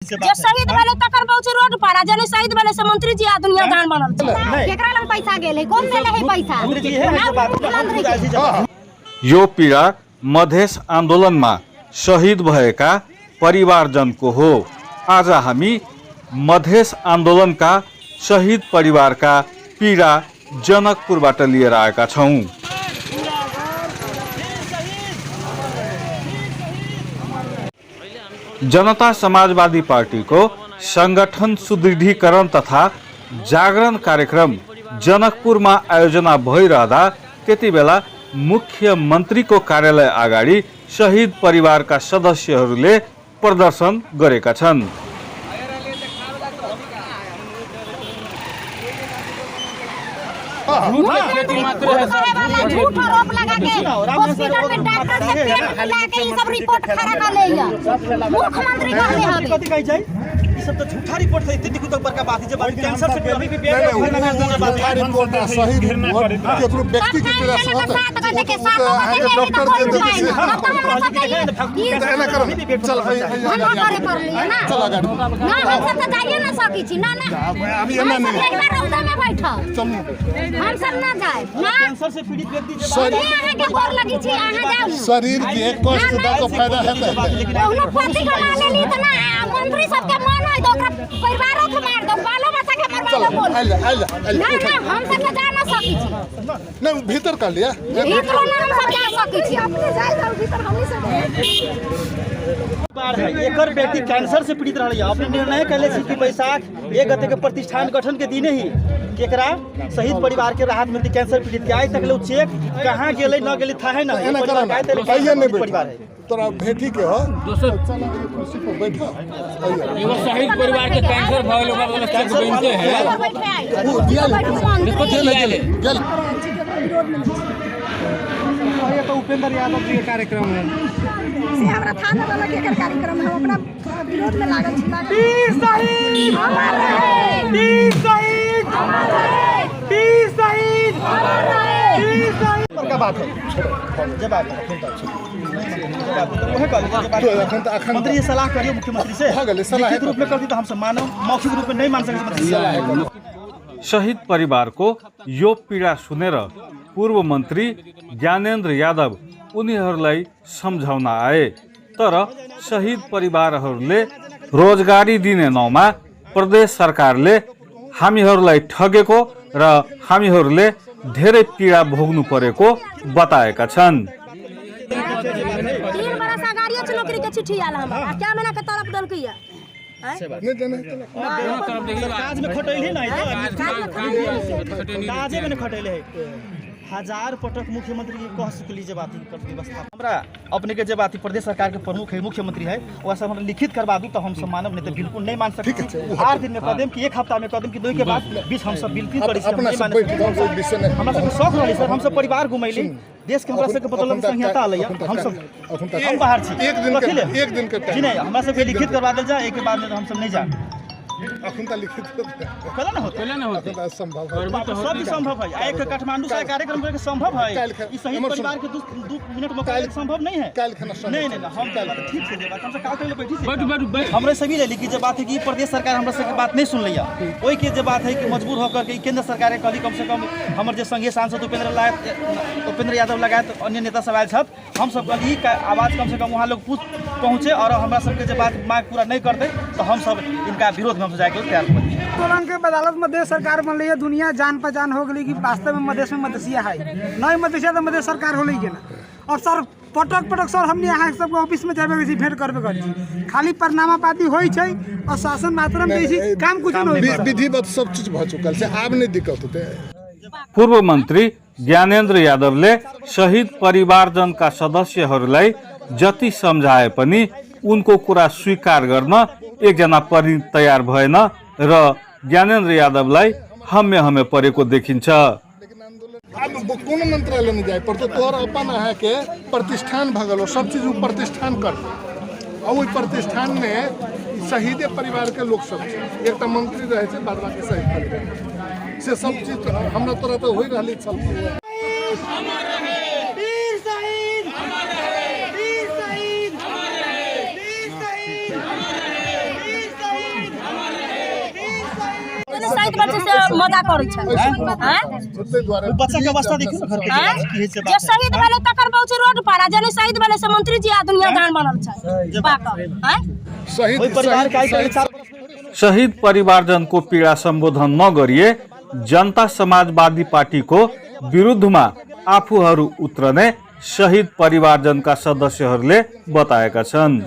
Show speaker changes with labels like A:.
A: से बात
B: जे शहीद भेले तकर पहुंचे रोड पर आ जने शहीद भेले से मंत्री जी आ दुनिया दान बनल छै केकरा लग पैसा गेलै कोन देले है पैसा
A: मंत्री जी है से बात
C: यो पीडा मधेस आन्दोलनमा शहीद भएका परिवारजनको हो। आज हामी मधेस आन्दोलनका शहीद परिवारका पीडा जनकपुरबाट लिएर आएका छौं। जनता समाजवादी पार्टीको संगठन सुदृढीकरण तथा जागरण कार्यक्रम जनकपुरमा आयोजना भइरहँदा त्यति बेला मुख्यमन्त्रीको कार्यालय अगाडि शहीद परिवारका सदस्यहरूले प्रदर्शन गरेका छन्।
B: झूठ आरोप लगा के हॉस्पिटल में डॉक्टर से पेट फुला के ये सब रिपोर्ट खरा कर ले मुख्यमंत्री कहले हबे
A: कथि कहै छै ई सब त झूठा रिपोर्ट छै। इतनी कुछ बड़का बात है जब कैंसर से कभी भी पेट
D: झूठा रिपोर्ट है सही रिपोर्ट केकरो व्यक्ति के तरह से डॉक्टर के एना करो चल
B: करे कर लिया ना
D: चल गाड़ी
B: ना हम सब त जाइए ना सकी छी ना ना
D: अभी एना नहीं
B: एक बार रौदा में बैठो
D: चल
B: हम सब ना जाए ना
A: कैंसर से पीड़ित व्यक्ति
B: अहाँ के गोर लगी छी अहाँ जाऊ
D: शरीर के कष्ट द के फायदा हेतै
B: कोनो पति कमा लेली त ना मंत्री सब के मन है तो ओकरा परिवारो के मार दो बालो बच्चा के मरवा दो बोल ना ना हम सब के जा ना सकी छी
D: नहीं भीतर कर लिया
B: भीतर ना हम सब जा सकी छी अपने जाए जाओ भीतर हमनी सब
A: एकर बेटी कैंसर से पीड़ित रही है। अपने निर्णय कैले छी कि बैसाख 1 गते के प्रतिष्ठान गठन के दिन ही केकरा शहीद परिवार के राहत मिलती कैंसर पीड़ित के आज तक ले चेक कहां गेलै न गेलै थाहे न
D: एना करा कहिए नहीं परिवार है तोरा भेटी के हो दोसर कुर्सी पर बैठो
E: एगो शहीद परिवार के कैंसर भइल ओकरा वाला चेक बनते हैं
D: वो दिया ले चल
A: ये तो उपेंद्र यादव जी के कार्यक्रम है
B: से हमरा थाना वाला के कार्यक्रम है ओकरा विरोध में लागल छी
A: तीर शहीद
B: अमर रहे
A: तीर शहीद
B: अमर रहे
A: तीर शहीद
B: अमर रहे
A: तीर शहीद का बात है जब बात है फिर तो मंत्री ये सलाह करियो मुख्यमंत्री से लिखित रूप में करती तो हम सब मानो मौखिक रूप में नहीं मान सकते।
C: शहीद परिवारको यो पीडा सुनेर पूर्व मन्त्री ज्ञानेन्द्र यादव उनीहरूलाई सम्झाउन आए तर शहीद परिवारहरूले रोजगारी दिने नाउँमा प्रदेश सरकारले हामीहरूलाई ठगेको र हामीहरूले धेरै पीडा भोग्नु परेको बताएका छन्।
B: 3 बरस अगाडिए छ नौकरी के चिट्ठी आला हमरा क्या महीना के तरफ दल के
D: नहीं देना
A: काज में खटैले नहीं काजे में खटैले है। 1000 पटक मुख्यमंत्री के कह सकली जे बात कर व्यवस्था हमरा अपने के जे बात प्रदेश सरकार के प्रमुख है मुख्यमंत्री है वैसा हमरा लिखित करवा दूं तो हम सब मानब नहीं तो बिल्कुल नहीं मान सकते। 8 दिन में कदम कि 1 हफ्ता में कदम कि 2 के बाद बीच हम सब बिल्कुल करी
D: अपना सब कोई विषय नहीं
A: हमरा सब शौक रहली सर हम सब परिवार घुमैली देश के हमरा सब के बदलम संहिता आलै हम सब हम बाहर छी
D: एक दिन के
A: जी नहीं हमरा सब के लिखित करवा देल जा एक के बाद हम सब नहीं जा
D: अखुनता लिखित
A: कला ना होता
D: संभव है
A: सब संभव है। एक काठमांडू से कार्यक्रम करके संभव है ई शहीद परिवार के 2 मिनट में काल संभव नहीं है नहीं हम काल ठीक से बात हम से काल के बैठी से हमरे सभी ले कि जे बात है कि प्रदेश सरकार हमरा से बात नहीं सुन लिया ओई के जे बात है कि मजबूर होकर के केंद्र सरकार के कभी कम से कम हमर जे संघीय सांसद उपेंद्र यादव लगायत अन्य नेता सब आयल छथ हम सब ई आवाज कम से कम वहां लोग पहुंचे और हमरा सब के जे बात मांग पूरा नहीं करते तो हम सब इनका विरोध में जाके तैयार हो
F: आंदोलन के बदौलत मधेश सरकार बन रही है दुनिया जान पहचान हो गई कि वास्तव में मधेश में मधेसिया है नहीं मधेसिया तो मधेश सरकार हो रही है ना। और सर पटक सर हमने यहाँ सब ऑफिस में जाबे छी भेंट करबे करी खाली प्रणामा पाती होई छै और शासन मात्र में बेसी काम कुछ नहीं
D: विधिवत सब चीज भ चुकल छै आब नहीं दिक्कत होते।
C: पूर्व मन्त्री ज्ञानेन्द्र यादवले शहीद परिवारजनका सदस्यहरूलाई जति सम्झाए पनि उनको कुरा स्वीकार गर्न एकजना परिणत तयार भएन र ज्ञानेन्द्र यादवलाई हम्मे परेको देखिन्छ।
D: अब कौन मंत्रालय में जाए पड़ते तोहर अपन है के प्रतिष्ठान भगलो सब चीज प्रतिष्ठान कर और वही प्रतिष्ठान में शहीद परिवार के लोग सब एक मंत्री रहे थे बाद बाकी शहीद परिवार से सब चीज हमरा तोरा तो हो रही चल
B: शहीद बच्चे से मजा करे छै हैं
D: ताहि दुआरे
A: बच्चा के अवस्था देखियो घर के
B: हैं
A: की है से
B: जे शहीद भेले तकर बहुत रोड पर आ जे शहीद भेले से मंत्री जी आ दुनिया दान बनल छै पाकर हैं
D: शहीद
A: ओइ परिवार के आई के 4
C: शहीद परिवारजन को पीड़ा संबोधन नगरिए जनता समाजवादी पार्टी को विरुद्धमा आफूहरू उत्रने शहीद परिवारजनका सदस्यहरूले बताएका छन्।